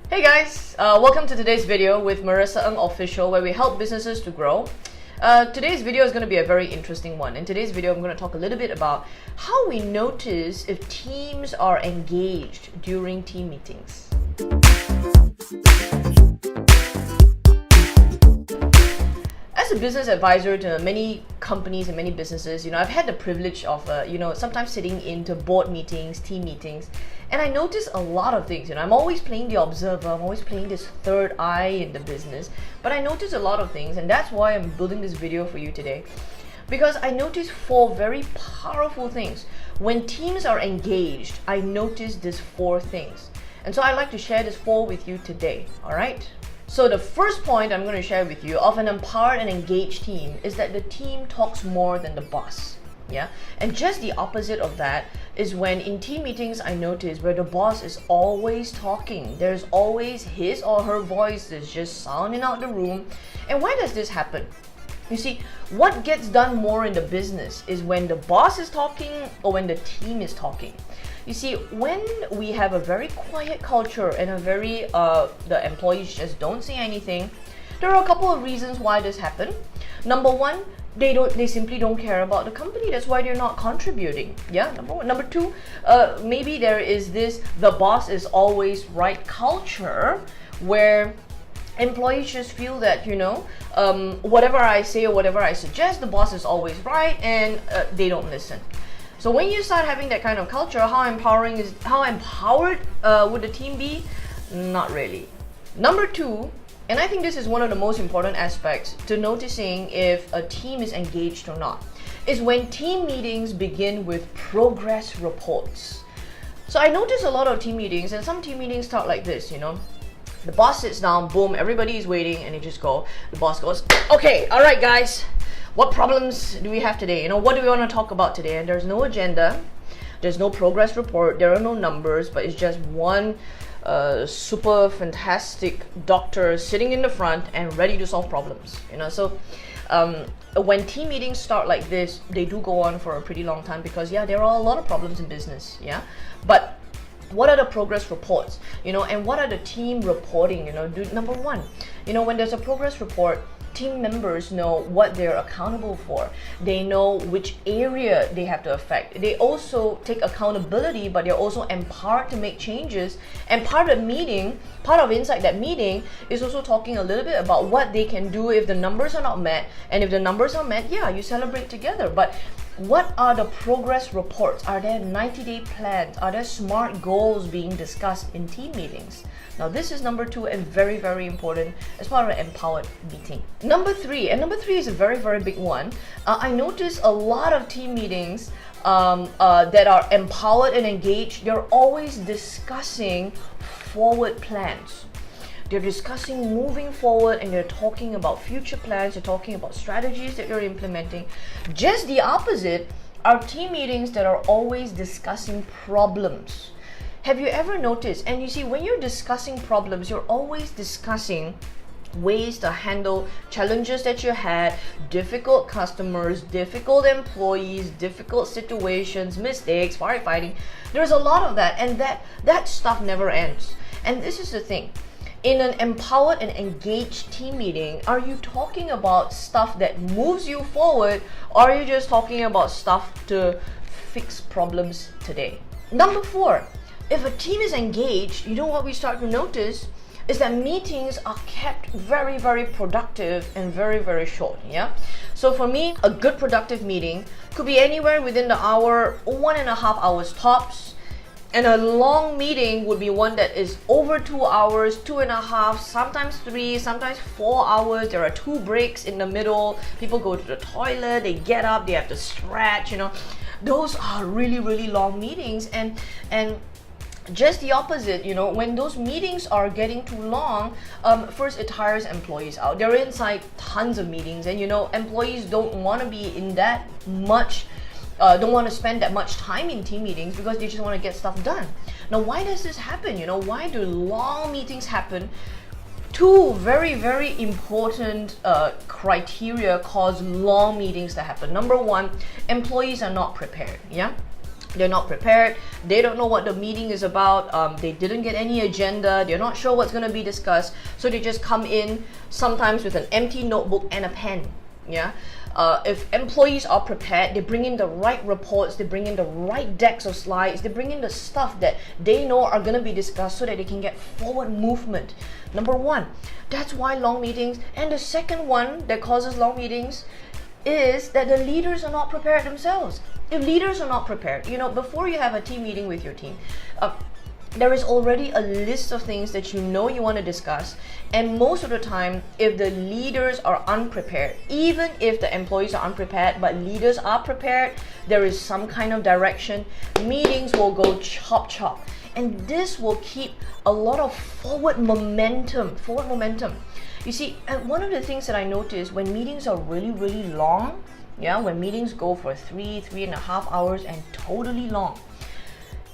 Hey guys, welcome to today's video with Maresa Ng Official, where we help businesses to grow. Today's video is going to be a very interesting one. In today's video, I'm going to talk a little bit about how we notice if teams are engaged during team meetings. As a business advisor to many companies and many businesses, I've had the privilege of, sometimes sitting into board meetings, team meetings, and I notice a lot of things. I'm always playing the observer, I'm always playing this third eye in the business, but I notice a lot of things, and that's why I'm building this video for you today. Because I notice 4 very powerful things. When teams are engaged, I notice these 4 things. And so I'd like to share this 4 with you today, alright? So the first point I'm going to share with you of an empowered and engaged team is that the team talks more than the boss. Yeah, and just the opposite of that is when in team meetings I notice where the boss is always talking. There's always his or her voice that's just sounding out the room. And why does this happen? You see, what gets done more in the business is when the boss is talking or when the team is talking. You see, when we have a very quiet culture and the employees just don't say anything, there are a couple of reasons why this happens. Number one, they simply don't care about the company. That's why they're not contributing. Yeah, number one. Number two, maybe there is this the boss is always right culture where employees just feel that, whatever I say or whatever I suggest, the boss is always right, and they don't listen. So when you start having that kind of culture, how empowered would the team be? Not really. Number two, and I think this is one of the most important aspects to noticing if a team is engaged or not, is when team meetings begin with progress reports. So I notice a lot of team meetings, and some team meetings start like this, The boss sits down, boom, everybody is waiting, and the boss goes, okay, all right guys, what problems do we have today? What do we want to talk about today? And there's no agenda, there's no progress report, there are no numbers, but it's just one super fantastic doctor sitting in the front and ready to solve problems. So when team meetings start like this, they do go on for a pretty long time because there are a lot of problems in business. But what are the progress reports? And what are the team reporting? Number one, when there's a progress report, team members know what they're accountable for. They know which area they have to affect. They also take accountability, but they're also empowered to make changes. And part of inside that meeting is also talking a little bit about what they can do if the numbers are not met. And if the numbers are met, you celebrate together. But what are the progress reports? Are there 90-day plans? Are there SMART goals being discussed in team meetings? Now this is number 2 and very, very important as part of an empowered meeting. Number 3 is a very, very big one. I notice a lot of team meetings that are empowered and engaged, they're always discussing forward plans. They're discussing moving forward, and they're talking about future plans, they're talking about strategies that you're implementing. Just the opposite are team meetings that are always discussing problems. Have you ever noticed? And you see, when you're discussing problems, you're always discussing ways to handle challenges that you had, difficult customers, difficult employees, difficult situations, mistakes, firefighting. There's a lot of that, and that stuff never ends. And this is the thing. In an empowered and engaged team meeting, are you talking about stuff that moves you forward, or are you just talking about stuff to fix problems today? Number 4, if a team is engaged, what we start to notice is that meetings are kept very, very productive and very, very short. So for me, a good productive meeting could be anywhere within the hour, 1.5 hours tops. And a long meeting would be one that is over 2 hours, 2.5, sometimes 3, sometimes 4 hours. There are 2 breaks in the middle. People go to the toilet, they get up, they have to stretch, Those are really, really long meetings. And just the opposite, when those meetings are getting too long, first it tires employees out. They're inside tons of meetings, and employees don't want to be in that much don't want to spend that much time in team meetings because they just want to get stuff done. Now, why does this happen? Why do long meetings happen? 2 very, very important criteria cause long meetings to happen. Number 1, employees are not prepared. They're not prepared. They don't know what the meeting is about. They didn't get any agenda. They're not sure what's going to be discussed. So they just come in sometimes with an empty notebook and a pen. Yeah. If employees are prepared, they bring in the right reports, they bring in the right decks of slides, they bring in the stuff that they know are going to be discussed so that they can get forward movement. Number one, that's why long meetings. And the second one that causes long meetings is that the leaders are not prepared themselves. If leaders are not prepared, before you have a team meeting with your team, there is already a list of things that you want to discuss, and most of the time, if the leaders are unprepared, even if the employees are unprepared but leaders are prepared, there is some kind of direction, meetings will go chop, and this will keep a lot of forward momentum. You see, and one of the things that I notice when meetings are really long, when meetings go for 3.5 hours and totally long,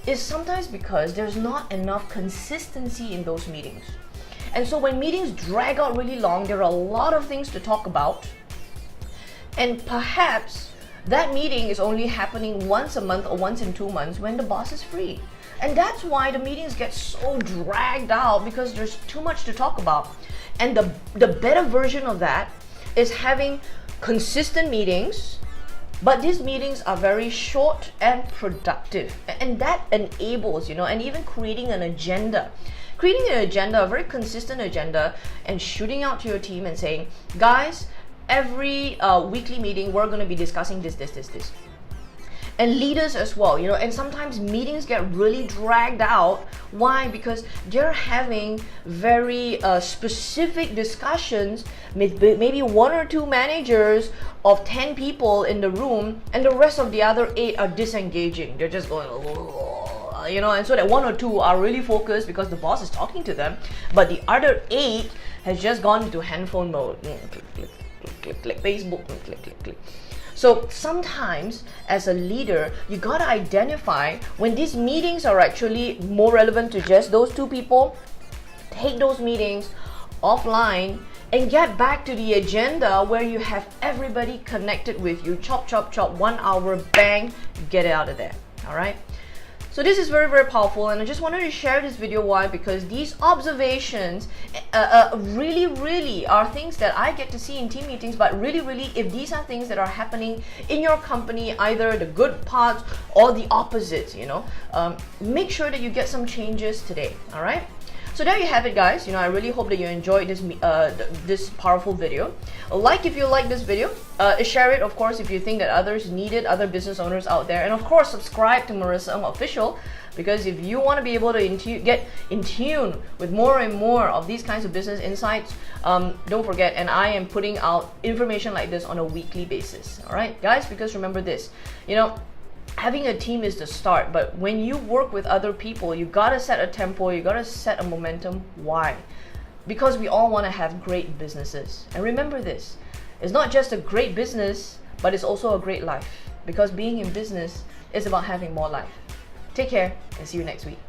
is sometimes because there's not enough consistency in those meetings. And so when meetings drag out really long, there are a lot of things to talk about, and perhaps that meeting is only happening once a month or once in 2 months when the boss is free. And that's why the meetings get so dragged out, because there's too much to talk about. And the better version of that is having consistent meetings, but these meetings are very short and productive, and that enables, and even creating an agenda, a very consistent agenda, and shooting out to your team and saying, guys, every weekly meeting we're going to be discussing this. And leaders as well, and sometimes meetings get really dragged out. Why? Because they're having very specific discussions with maybe 1 or 2 managers of 10 people in the room, and the rest of the other 8 are disengaging. They're just going, and so that 1 or 2 are really focused because the boss is talking to them, but the other 8 has just gone into handphone mode. Click, Facebook, click. So sometimes as a leader, you gotta identify when these meetings are actually more relevant to just those 2 people. Take those meetings offline and get back to the agenda where you have everybody connected with you. Chop, 1 hour, bang, get it out of there. All right. So this is very powerful, and I just wanted to share this video. Why? Because these observations really are things that I get to see in team meetings, but really, if these are things that are happening in your company, either the good parts or the opposites, make sure that you get some changes today. All right. So there you have it, guys. I really hope that you enjoyed this powerful video. Like if you like this video, share it, of course, if you think that others need it, other business owners out there, and of course subscribe to Maresa Ng Official, because if you want to be able to get in tune with more and more of these kinds of business insights, don't forget, and I am putting out information like this on a weekly basis. All right, guys, because remember this, having a team is the start, but when you work with other people, you gotta set a tempo, you gotta set a momentum. Why? Because we all want to have great businesses. And remember this, it's not just a great business, but it's also a great life, because being in business is about having more life. Take care and see you next week.